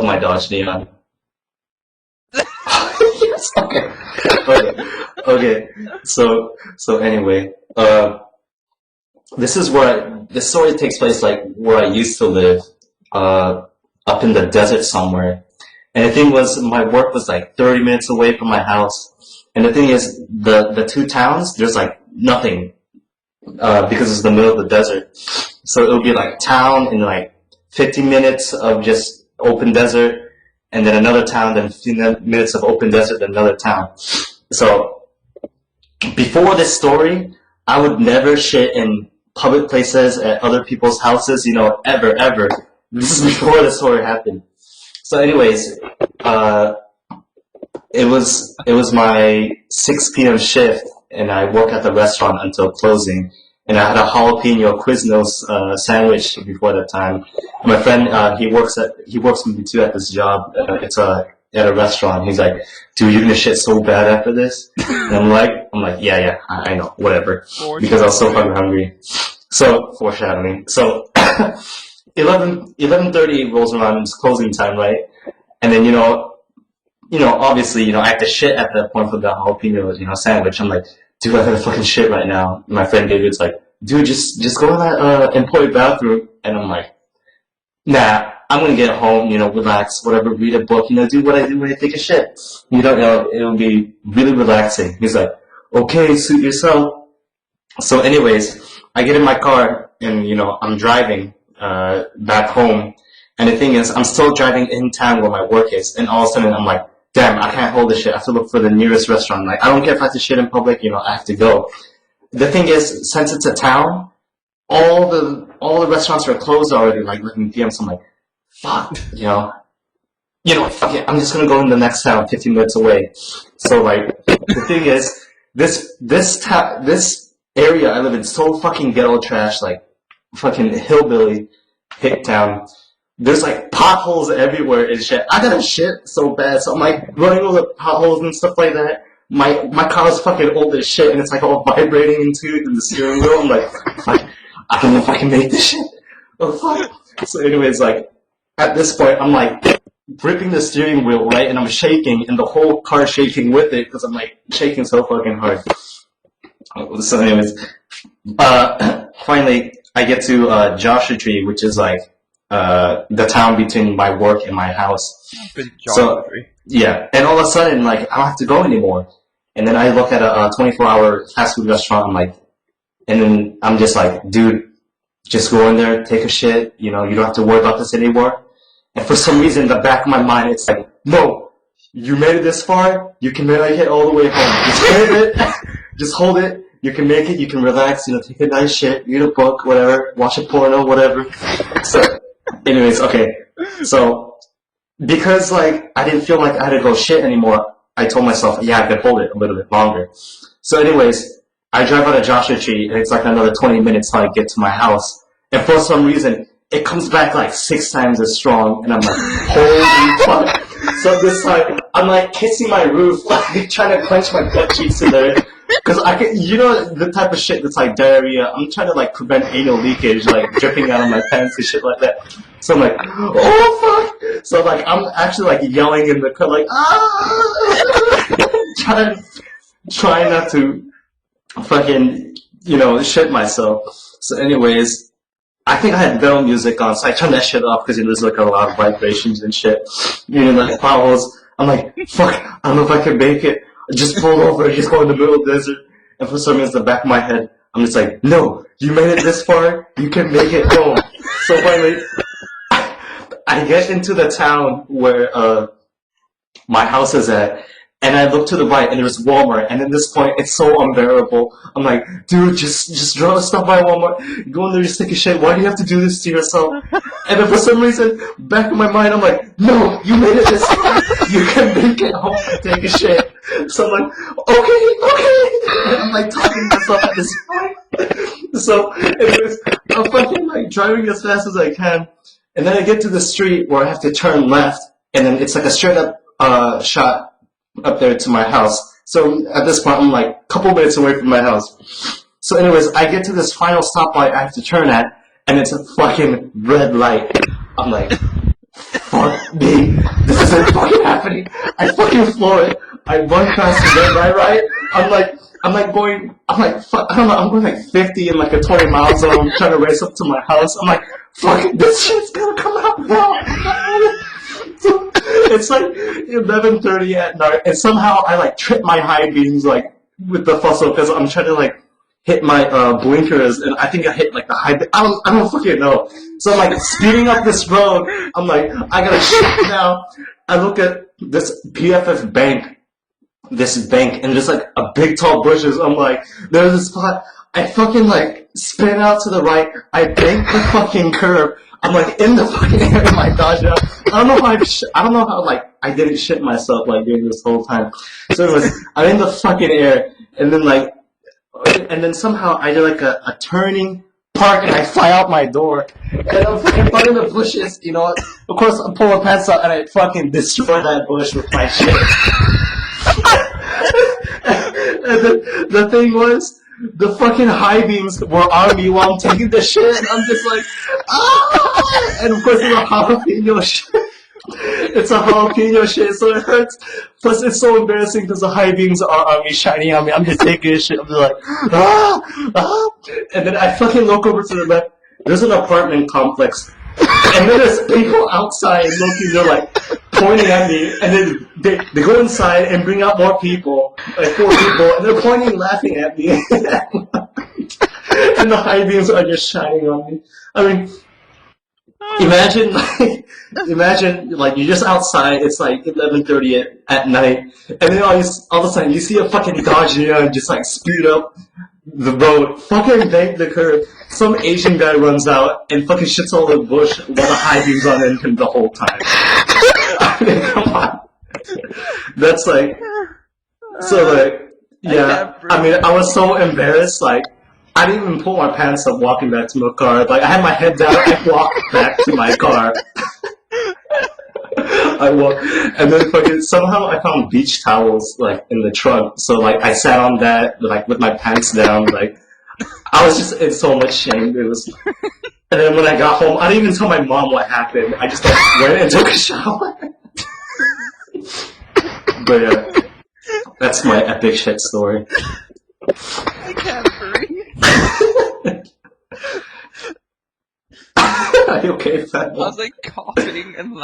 my Dodge Neon. Yes, okay. So anyway, this is where the story takes place, like where I used to live, up in the desert somewhere. And the thing was, my work was like 30 minutes away from my house. And the thing is, the two towns, there's like nothing, because it's the middle of the desert. So it would be like town in like 15 minutes of just open desert, and then another town, then 15 minutes of open desert, then another town. So before this story, I would never shit in public places at other people's houses, ever. This is before the story happened. So anyways, it was my 6 p.m. shift, and I work at the restaurant until closing. And I had a jalapeno Quiznos sandwich before that time. And my friend, he works with me too at this job. It's at a restaurant. He's like, "Dude, you're gonna shit so bad after this." And I'm like, yeah, I know, whatever, because I was so fucking hungry. So foreshadowing. So 11:30 rolls around. It's closing time, right? And then obviously, I have to shit at that point for the jalapeno, sandwich. I'm like, dude, I gotta fucking shit right now. And my friend David's like, dude, just go to that employee bathroom. And I'm like, nah, I'm gonna get home, relax, whatever, read a book, do what I do when I take a shit. It'll be really relaxing. He's like, okay, suit yourself. So anyways, I get in my car and, I'm driving back home. And the thing is, I'm still driving in town where my work is. And all of a sudden, I'm like, damn, I can't hold this shit. I have to look for the nearest restaurant. Like, I don't care if I have to shit in public, I have to go. The thing is, since it's a town, all the restaurants are closed already, like 11 p.m. So I'm like, fuck, fuck it. I'm just gonna go in the next town, 15 minutes away. So like, the thing is, this area I live in is so fucking ghetto trash, like fucking hillbilly hick town. There's like potholes everywhere and shit. I gotta shit so bad, so I'm like running over potholes and stuff like that. My car's fucking old as shit, and it's like all vibrating into the steering wheel. I'm like, I don't know if I can make this shit. Oh fuck. So anyways, like at this point, I'm like gripping the steering wheel, right, and I'm shaking, and the whole car's shaking with it because I'm like shaking so fucking hard. So anyways, finally I get to Joshua Tree, which is like the town between my work and my house. So yeah, and all of a sudden, like, I don't have to go anymore. And then I look at a 24-hour fast food restaurant. I'm like, and then I'm just like, dude, just go in there, take a shit. You don't have to worry about this anymore. And for some reason, in the back of my mind, it's like, no, you made it this far. You can make it all the way home. Just hold it. Just hold it. You can make it. You can relax. Take a nice shit, read a book, whatever, watch a porno, whatever. So. Anyways, okay, so because like I didn't feel like I had to go shit anymore, I told myself, yeah, I could hold it a little bit longer. So anyways, I drive out of Joshua Tree, and it's like another 20 minutes till I get to my house. And for some reason, it comes back like 6 times as strong, and I'm like, holy fuck. So this time, I'm like kissing my roof, like trying to clench my butt cheeks in there. Because I can, the type of shit that's like diarrhea, I'm trying to like prevent anal leakage, like dripping out of my pants and shit like that. So I'm like, oh fuck! So like, I'm actually like yelling in the car, like, trying not to fucking, shit myself. So anyways, I think I had metal music on, so I turned that shit off because there's like a lot of vibrations and shit. Like potholes. I'm like, fuck, I don't know if I can make it. Just pull over, just go in the middle of the desert. And for some reason, in the back of my head, I'm just like, no, you made it this far, you can make it home. So finally, I get into the town where my house is at, and I look to the right, and there's Walmart. And at this point, it's so unbearable. I'm like, dude, just stop by Walmart. Go in there, just take a shit. Why do you have to do this to yourself? And then for some reason, back in my mind, I'm like, no, you made it this far. You can make it home and take a shit. So I'm like, okay. And I'm like talking to myself at this point. So anyways, I'm fucking like driving as fast as I can. And then I get to the street where I have to turn left. And then it's like a straight up shot up there to my house. So at this point, I'm like a couple minutes away from my house. So anyways, I get to this final stoplight I have to turn at, and it's a fucking red light. I'm like, fuck. fuck me. This isn't fucking happening. I fucking floor it. I run past the red light, right? I'm like, fuck, I don't know, I'm going like 50 in like a 20 mile zone, trying to race up to my house. I'm like, fuck, this shit's gonna come out now. So, it's like 11:30 at night, and somehow I like trip my high beams like with the fussle because I'm trying to like hit my blinkers, and I think I hit like the high. I don't fucking know. So I'm like speeding up this road. I'm like, I gotta shit now. I look at this PFF bank, and there's like a big tall bushes. I'm like, there's a spot. I fucking like spin out to the right. I bank the fucking curb. I'm like in the fucking air in my Dodge now. I don't know how like I didn't shit myself like during this whole time. So anyways, I'm in the fucking air, and then somehow I did like a turning park, and I fly out my door, and I'm fucking in the bushes. You know, of course I pull my pants up and I fucking destroy that bush with my shit. And then the thing was, the fucking high beams were on me while I'm taking the shit, and I'm just like, ah! And of course it's a jalapeno shit. It's a jalapeno shit, so it hurts. Plus, it's so embarrassing because the high beams are on me, shining on me. I'm just taking this shit. I'm just like, ah. And then I fucking look over to the left. There's an apartment complex. And then there's people outside looking, they're like pointing at me. And then they go inside and bring out more people, like 4 people. And they're pointing and laughing at me. And the high beams are just shining on me. I mean, imagine like you're just outside, it's like 11:30 at night, and then all of a sudden you see a fucking Dodge Neon just like speed up the road, fucking bank the curb. Some Asian guy runs out and fucking shits all the bush while the high beams on him the whole time. I mean, come on. That's like, so like, yeah. I mean, I was so embarrassed, like, I didn't even pull my pants up walking back to my car. Like, I had my head down, I walked back to my car. I walked, and then fucking somehow I found beach towels, like, in the trunk. So, like, I sat on that, like, with my pants down, like, I was just in so much shame. It was, and then when I got home, I didn't even tell my mom what happened. I just, like, went and took a shower. But, yeah, that's my epic shit story. I can't breathe. Are you okay, fat? I was like coughing and laughing.